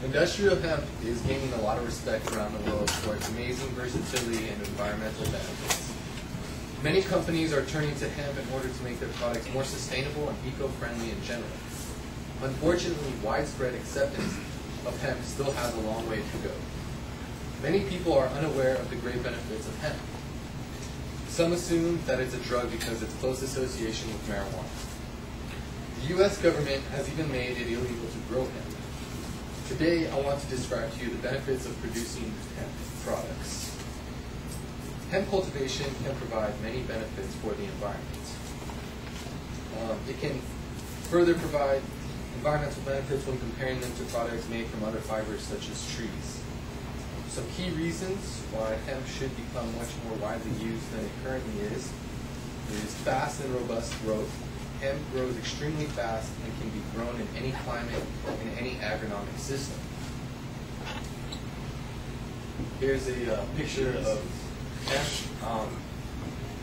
Industrial hemp is gaining a lot of respect around the world for its amazing versatility and environmental benefits. Many companies are turning to hemp in order to make their products more sustainable and eco-friendly in general. Unfortunately, widespread acceptance of hemp still has a long way to go. Many people are unaware of the great benefits of hemp. Some assume that it's a drug because of its close association with marijuana. The U.S. government has even made it illegal to grow hemp. Today, I want to describe to you the benefits of producing hemp products. Hemp cultivation can provide many benefits for the environment. It can further provide environmental benefits when comparing them to products made from other fibers such as trees. Some key reasons why hemp should become much more widely used than it currently is fast and robust growth. Hemp grows extremely fast and can be grown in any climate and any agronomic system. Here's a picture of hemp.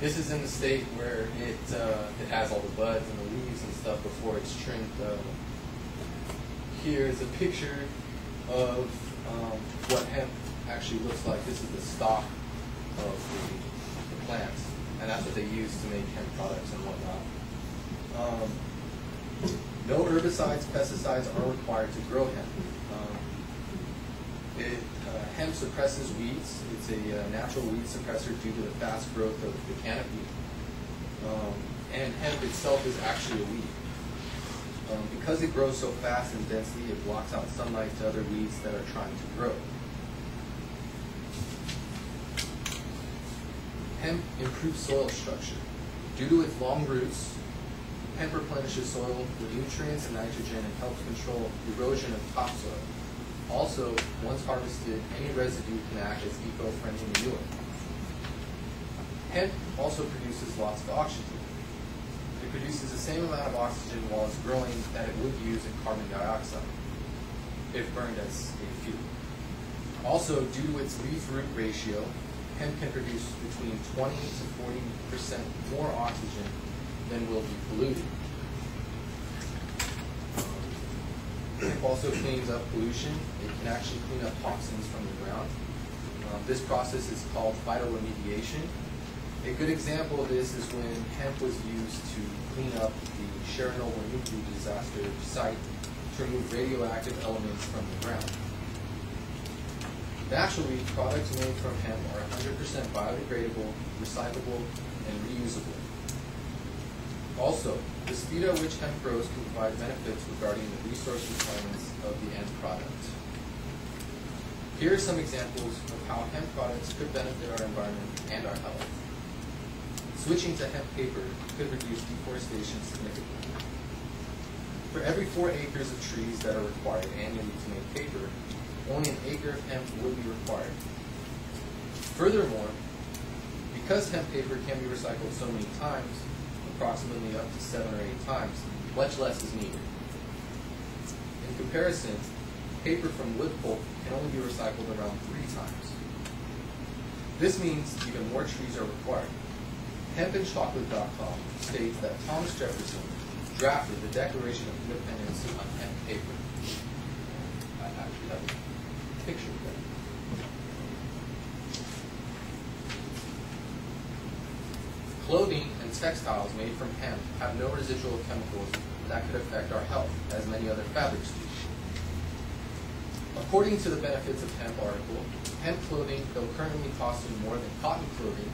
This is in the state where it has all the buds and the leaves and stuff before it's trimmed. Here's a picture of what hemp actually looks like. This is the stalk of the plant, and that's what they use to make hemp products and whatnot. No herbicides, pesticides are required to grow hemp. Hemp suppresses weeds. It's a natural weed suppressor due to the fast growth of the canopy. And hemp itself is actually a weed. Because it grows so fast and densely, it blocks out sunlight to other weeds that are trying to grow. Hemp improves soil structure. Due to its long roots, hemp replenishes soil with nutrients and nitrogen and helps control erosion of topsoil. Also, once harvested, any residue can act as eco-friendly manure. Hemp also produces lots of oxygen. It produces the same amount of oxygen while it's growing that it would use in carbon dioxide if burned as a fuel. Also, due to its leaf-root ratio, hemp can produce between 20 to 40% more oxygen than will be polluted. Hemp also cleans up pollution. It can actually clean up toxins from the ground. This process is called phytoremediation. A good example of this is when hemp was used to clean up the Chernobyl nuclear disaster site to remove radioactive elements from the ground. Naturally, products made from hemp are 100% biodegradable, recyclable, and reusable. Also, the speed at which hemp grows can provide benefits regarding the resource requirements of the end product. Here are some examples of how hemp products could benefit our environment and our health. Switching to hemp paper could reduce deforestation significantly. For every 4 acres of trees that are required annually to make paper, only an acre of hemp would be required. Furthermore, because hemp paper can be recycled so many times, approximately up to 7 or 8 times, much less is needed. In comparison, paper from wood pulp can only be recycled around 3 times. This means even more trees are required. Hempandchocolate.com states that Thomas Jefferson drafted the Declaration of Independence on hemp paper. I actually have a picture of that. Clothing and textiles made from hemp have no residual chemicals that could affect our health, as many other fabrics do. According to the Benefits of Hemp article, hemp clothing, though currently costing more than cotton clothing,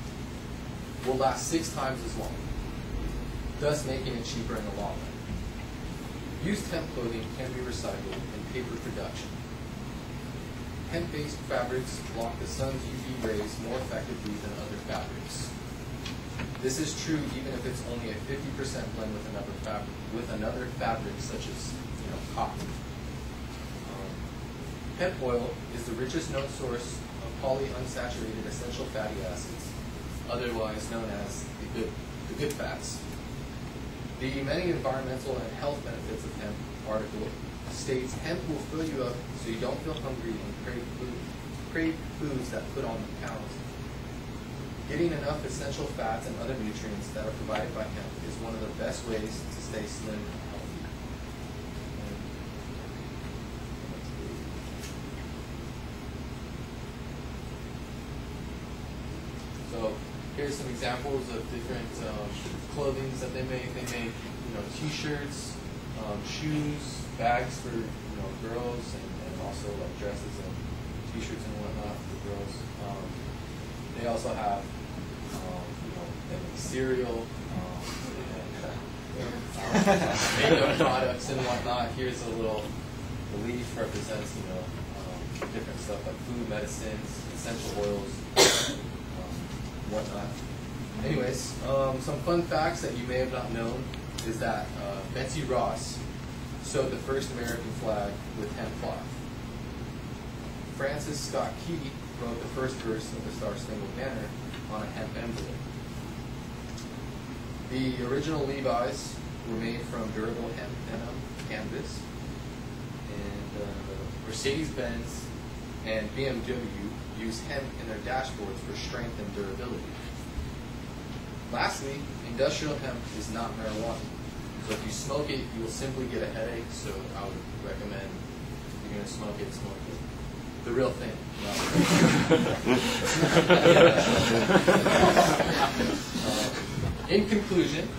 will last 6 times as long, thus making it cheaper in the long run. Used hemp clothing can be recycled in paper production. Hemp-based fabrics block the sun's UV rays more effectively than other fabrics. This is true even if it's only a 50% blend with another fabric such as cotton. Hemp oil is the richest known source of polyunsaturated essential fatty acids, otherwise known as the good fats. The many environmental and health benefits of hemp article states hemp will fill you up so you don't feel hungry and crave foods that put on the pounds. Getting enough essential fats and other nutrients that are provided by hemp is one of the best ways to stay slim and healthy. So here's some examples of different clothing that they make. They make, t-shirts, shoes, bags for girls, and also like dresses and t-shirts and whatnot for girls. They also have they make cereal, makeup products and whatnot. Here's a little leaf represents different stuff like food, medicines, essential oils, whatnot. Anyways, some fun facts that you may have not known is that Betsy Ross sewed the first American flag with hemp cloth. Francis Scott Key wrote the first verse of the Star Spangled Banner on a hemp envelope. The original Levi's were made from durable hemp denim canvas, and Mercedes-Benz and BMW use hemp in their dashboards for strength and durability. Lastly, industrial hemp is not marijuana. So if you smoke it, you will simply get a headache, so I would recommend if you're going to smoke it. The real thing. In conclusion,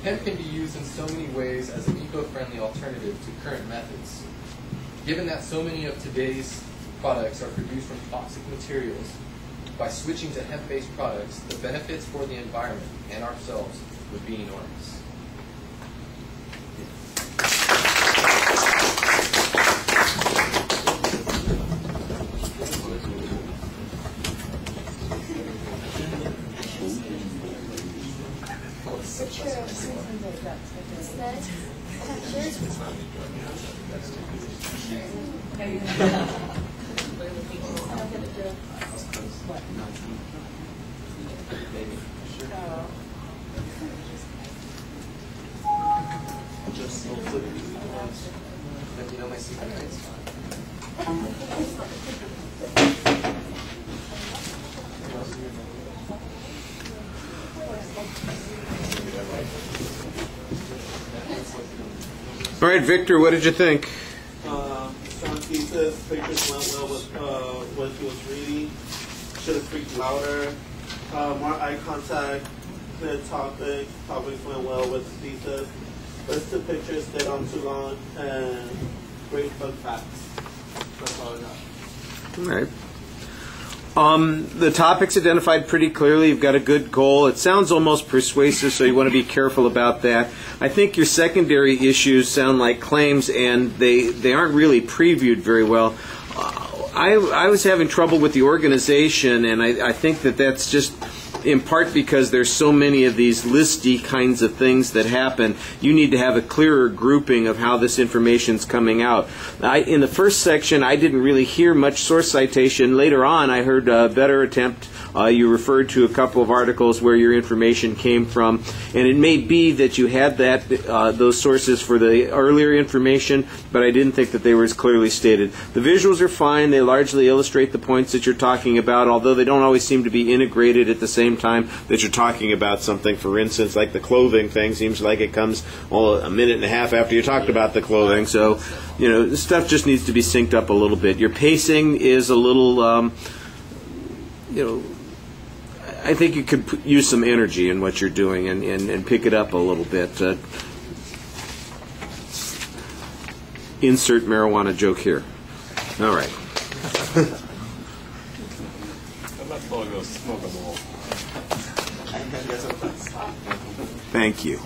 hemp can be used in so many ways as an eco-friendly alternative to current methods. Given that so many of today's products are produced from toxic materials, by switching to hemp-based products, the benefits for the environment and ourselves would be enormous. All right, Victor, what did you think? Strong thesis, pictures went well with what he was reading. Should have speak louder. More eye contact, clear topics went well with the thesis. First two pictures stayed on too long, and great fun facts. That's all I got. All right. The topic's identified pretty clearly. You've got a good goal. It sounds almost persuasive, so you want to be careful about that. I think your secondary issues sound like claims, and they aren't really previewed very well. I was having trouble with the organization, and I think that's just in part because there's so many of these listy kinds of things that happen. You need to have a clearer grouping of how this information's coming out. In the first section, I didn't really hear much source citation. Later on, I heard a better attempt. You referred to a couple of articles where your information came from, and it may be that you had those sources for the earlier information, but I didn't think that they were as clearly stated. The visuals are fine. They largely illustrate the points that you're talking about, although they don't always seem to be integrated at the same time that you're talking about something. For instance, like the clothing thing seems like it comes a minute and a half after you talked about the clothing. So, this stuff just needs to be synced up a little bit. Your pacing is a little, I think you could use some energy in what you're doing and pick it up a little bit. Insert marijuana joke here. All right. I'm not going to go smoke a bowl. Thank you.